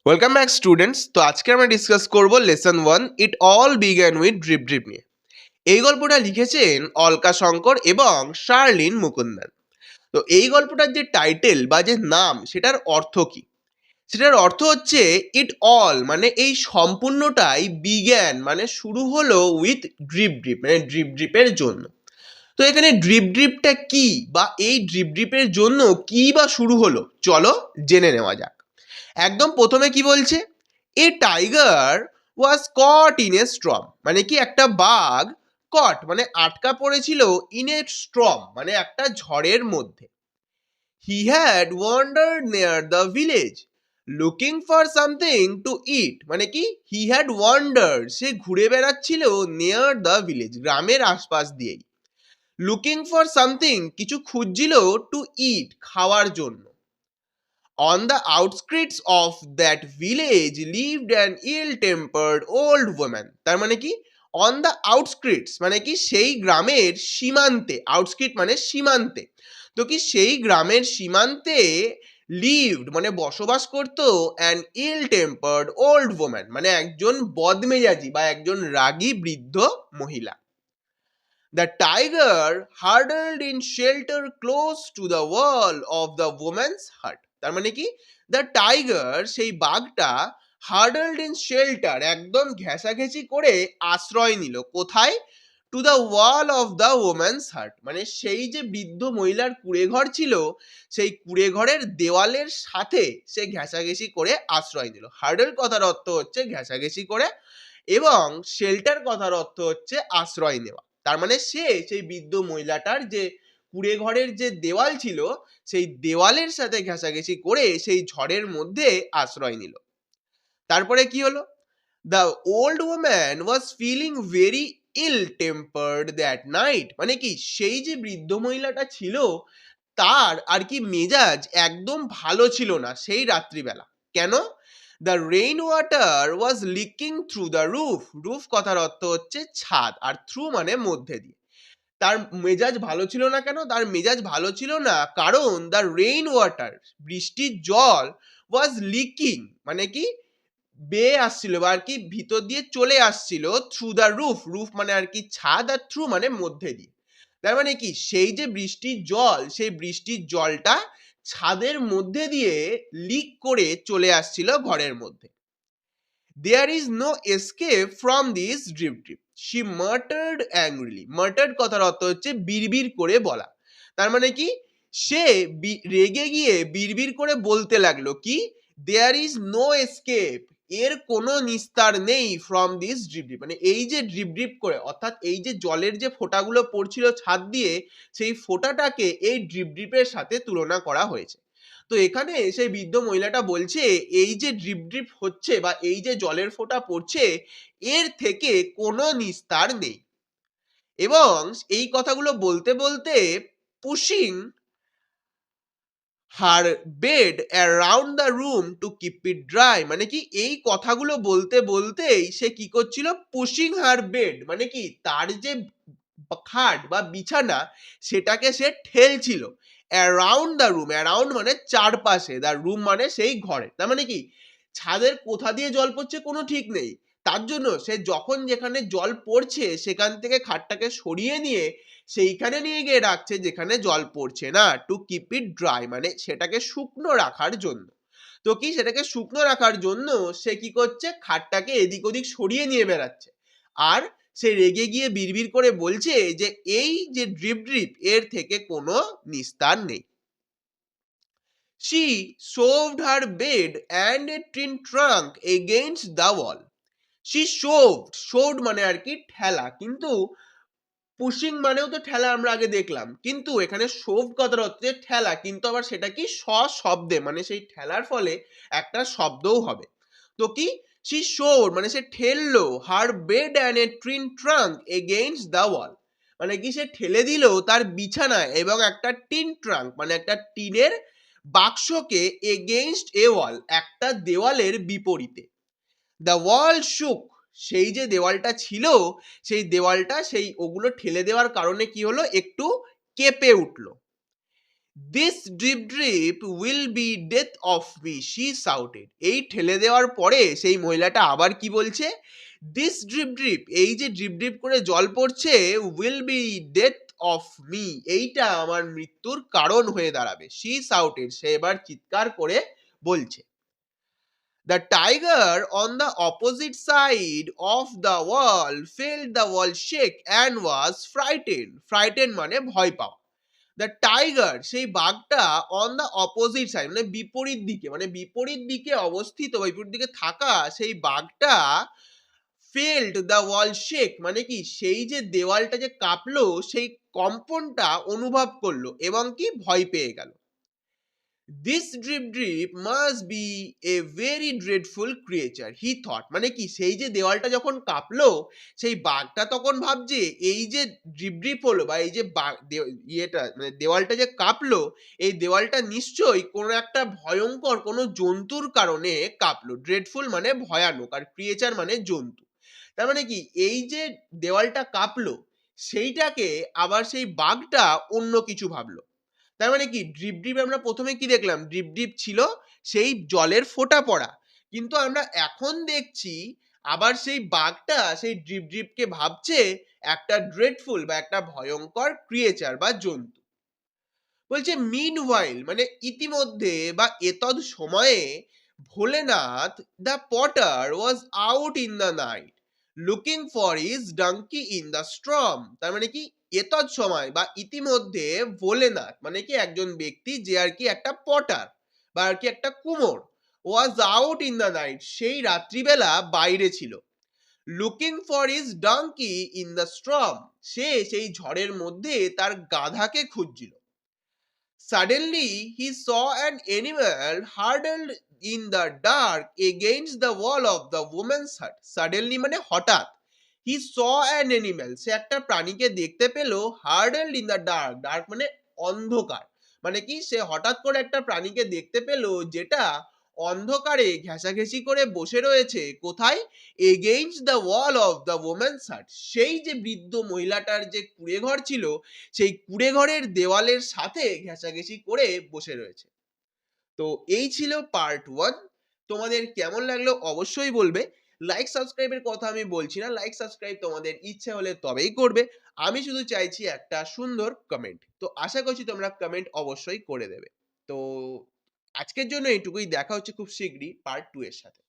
Welcome back students. তো আজকে আমরা ডিসকাস করব lesson 1 it all began with drip drip নিয়ে। এই গল্পটা লিখেছেন অলকা শঙ্কর এবং শার্লিন মুকুন্দন। তো এই গল্পটার যে টাইটেল বা যে নাম সেটার অর্থ কি? সেটার অর্থ হচ্ছে ইট অল মানে এই সম্পূর্ণটাই বিগ্যান মানে শুরু হলো উইথ ড্রিপ ড্রিপ মানে ড্রিপ ড্রিপের জন্য। তো এখানে ড্রিপ ড্রিপটা কি বা এই ড্রিপ ড্রিপের জন্য কি বা শুরু হলো চলো জেনে নেওয়া যাক। একদম প্রথমে কি বলছে, a tiger was caught in a storm মানে কি একটা বাঘ কট মানে আটকা পড়েছিল ইন এ স্ট্রম মানে একটা ঝড়ের মধ্যে। He had wandered near the village looking for something to eat মানে কি হি হ্যাড ওয়ান্ডার্ড সে ঘুরে বেড়াচ্ছিল নিয়ার দ্য ভিলেজ গ্রামের আশপাশ দিয়েই। লুকিং ফর সামথিং কিছু খুঁজছিল টু ইট খাওয়ার জন্য। On the outskirts of that village lived an ill-tempered old woman. তার মানে কি on the outskirts মানে কি সেই গ্রামের সীমান্তে, আউটস্কিট মানে সীমান্তে, তো কি সেই গ্রামের সীমান্তে lived মানে বসবাস করত an ill-tempered old woman মানে একজন বদমেজাজি বা একজন রাগী বৃদ্ধ মহিলা। The tiger huddled in shelter close to the wall of the woman's hut. তার মানে কি দ্য টাইগার সেই বাঘটা হার্ডলড ইন শেল্টার একদম ঘেঁষাঘেঁষি করে আশ্রয় নিল কোথায়? To the wall of the woman's heart মানে সেই যে বৃদ্ধ মহিলার কুঁড়ে ঘর ছিল সেই কুঁড়ে ঘরের দেওয়ালের সাথে সে ঘেঁষাঘেঁষি করে আশ্রয় নিল। হার্ডল কথার অর্থ হচ্ছে ঘেঁষাঘেঁষি করে এবং শেল্টার কথার অর্থ হচ্ছে আশ্রয় নেওয়া। তার মানে সে সেই বৃদ্ধ মহিলাটার যে কুঁড়ে ঘরের যে দেওয়াল ছিল সেই দেওয়ালের সাথে ঘেঁষাঘেঁষি করে সেই ঝড়ের মধ্যে আশ্রয় নিল। তারপরে কি হলো? The old woman was feeling very ill tempered that night মানে কি সেই যে বৃদ্ধ মহিলাটা ছিল তার আর কি মেজাজ একদম ভালো ছিল না সেই রাত্রিবেলা। কেন? The rainwater was leaking through the roof. Roof কথার অর্থ হচ্ছে ছাদ, আর থ্রু মানে মধ্যে দিয়ে। তার মেজাজ ভালো ছিল না কেন? তার মেজাজ ভালো ছিল না কারণ দ্য রেইন ওয়াটার বৃষ্টির জল ওয়াজ লিকিং মানে কি বেয়ে আসছিল বা আর কি ভিতর দিয়ে চলে আসছিল থ্রু দ্য রুফ। রুফ মানে আর কি ছাদ, আর থ্রু মানে মধ্যে দিয়ে। তার মানে কি সেই যে বৃষ্টির জল সেই বৃষ্টির জলটা ছাদের মধ্যে দিয়ে লিক করে চলে আসছিল ঘরের মধ্যে। There is no escape from this drip drip she muttered angrily. Muttered কথার অর্থ হচ্ছে বিড়বিড় করে বলা। তার মানে কি সে রেগে গিয়ে বিড়বিড় করে বলতে লাগলো কি দেয়ার ইজ নো এসকেপ এর কোনো নিস্তার নেই ফ্রম দিস ড্রিপ ড্রিপ মানে এই যে ড্রিপ ড্রিপ করে অর্থাৎ এই যে জলের যে ফোঁটাগুলো পড়ছিল ছাদ দিয়ে সেই ফোঁটাটাকে এই ড্রিপ ড্রিপের সাথে তুলনা করা হয়েছে। তো এখানে সেই বৃদ্ধ মহিলাটা বলছে এই যে ড্রিপ ড্রিপ হচ্ছে বা এই যে জলের ফোঁটা পড়ছে এর থেকে কোনো নিস্তার নেই। এবং এই কথাগুলো বলতে বলতে pushing her bed around the room to keep it dry মানে কি এই কথাগুলো বলতে বলতেই সে কি করছিল? পুশিং হার বেড মানে কি তার যে খাট বা বিছানা সেটাকে সে ঠেলছিল অ্যারাউন্ড দ্য রুম। অ্যারাউন্ড মানে চারপাশে, দ্য রুম মানে সেই ঘরে। তার মানে কি ছাদের কোথা দিয়ে জল পড়ছে কোনো ঠিক নেই, তার জন্য সে যখন যেখানে জল পড়ছে সেখান থেকে খাটটাকে সরিয়ে নিয়ে সেইখানে নিয়ে গিয়ে রাখছে যেখানে জল পড়ছে না। টু কিপ ইট ড্রাই মানে সেটাকে শুকনো রাখার জন্য। তো কি সেটাকে শুকনো রাখার জন্য সে কি করছে? খাটটাকে এদিক ওদিক সরিয়ে নিয়ে বেড়াচ্ছে। আর সে রেগে গিয়ে বিড়বিড় করে বলছে যে এই যে ড্রিপ ড্রিপ এর থেকে কোনো নিস্তার নেই। She shoved her bed and a tin trunk against the wall. She shoved, shoved মানে আর কি ঠেলা, কিন্তু পুশিং মানেও তো ঠেলা আমরা আগে দেখলাম, কিন্তু এখানে শোভ কথার হচ্ছে ঠেলা, কিন্তু আবার সেটা কি শব্দে মানে সেই ঠেলার ফলে একটা শব্দও হবে। তো কি সি শোর মানে সে ঠেললো her bed and a tin trunk against the wall মানে কি সে ঠেলে দিল তার বিছানা এবং একটা টিন ট্রাঙ্ক মানে একটা টিনের বাক্সকে এগেইনস্ট এ ওয়াল একটা দেওয়ালের বিপরীতে। দ্য ওয়াল শুক সেই যে দেওয়ালটা ছিল সেই দেওয়ালটা সেই ওগুলো ঠেলে দেওয়ার কারণে কি হলো? একটু কেঁপে উঠলো। This drip drip will be death of me she shouted. এই ঠেলে দেওয়ার পরে সেই মহিলাটা আবার কি বলছে, দিস ড্রিপ ড্রিপ, এই যে ড্রিপ ড্রিপ করে জল পড়ছে, will be death of me, এইটা আমার মৃত্যুর কারণ হয়ে দাঁড়াবে। শি শাউটেড, সে এবার চিৎকার করে বলছে। The tiger on the opposite side of the wall felt the wall shake and was frightened. Frightened মানে ভয় পাওয়া। দ্য টাইগার, সেই বাঘটা অন দ্য অপোজিট সাইড মানে বিপরীত দিকে অবস্থিত বা বিপরীত দিকে থাকা সেই বাঘটা ফেল্ট দ্য ওয়াল শেক মানে কি, সেই যে দেওয়ালটা যে কাঁপলো সেই কম্পনটা অনুভব করলো এবং কি ভয় পেয়ে গেল। This drip drip must B a very dreadful creature he thought, মানে কি সেই যে দেওয়ালটা যখন কাঁপলো সেই বাঘটা তখন ভাবছে এই যে ড্রিপ ড্রিপ হলো বা এই যে ইয়েটা মানে দেওয়ালটা যে কাঁপলো, এই দেওয়ালটা নিশ্চয়ই কোনো একটা ভয়ঙ্কর কোনো জন্তুর কারণে কাঁপলো। ড্রেডফুল মানে ভয়ানক, আর ক্রিয়েচার মানে জন্তু। তার মানে কি এই যে দেওয়ালটা কাঁপলো সেইটাকে আবার সেই বাঘটা অন্য কিছু ভাবলো। তার মানে কি ড্রিপ ড্রিপ আমরা প্রথমে কি দেখলাম, ড্রিপ ড্রিপ ছিল সেই জলের ফোঁটা পড়া, কিন্তু আমরা এখন দেখছি আবার সেই বাঘটা সেই ড্রিপ ড্রিপকে ভাবছে একটা ড্রেডফুল বা একটা ভয়ঙ্কর ক্রিয়েচার বা জন্তু। বলছে মিনওয়াইল মানে ইতিমধ্যে বা এতদ সময়ে Bholenath the potter was out in the night looking for his donkey in the storm. তার মানে কি এতদ সময় বা ইতিমধ্যে ভোলেনাথ মানে কি একজন ব্যক্তি যে আর কি একটা পটার বা আর কি একটা কুমোর, was out in the night সেই রাত্রিবেলা বাইরে ছিল। Looking for his donkey in the storm, সে সেই ঝড়ের মধ্যে তার গাধাকে খুঁজছিল। Suddenly, he saw an animal huddled in the dark against the wall of the woman's hut. Suddenly মানে হঠাৎ। He saw an animal, সে একটা প্রাণীকে দেখতে পেল, huddled in the dark, dark মানে অন্ধকার। মানে কি সে হঠাৎ করে একটা প্রাণীকে দেখতে পেল যেটা অন্ধকারে ঘেঁষাঘেঁষি করে বসে রয়েছে কোথায়, against the wall of the women's হাট, সেই যে বৃদ্ধ মহিলাটার যে কুঁড়ে ঘর ছিল সেই কুঁড়ে ঘরের দেওয়ালের সাথে ঘেঁষাঘেঁষি করে বসে রয়েছে। তো এই ছিল পার্ট 1। তোমাদের কেমন লাগলো অবশ্যই বলবে। লাইক সাবস্ক্রাইবের কথা আমি বলছি না, লাইক সাবস্ক্রাইব তোমাদের ইচ্ছে হলে তবেই করবে। আমি শুধু চাইছি একটা সুন্দর কমেন্ট। তো আশা করছি তোমরা কমেন্ট অবশ্যই করে দেবে। তো আজকের জন্য এইটুকুই, দেখা হচ্ছে খুব শীঘ্রই পার্ট 2 এর সাথে।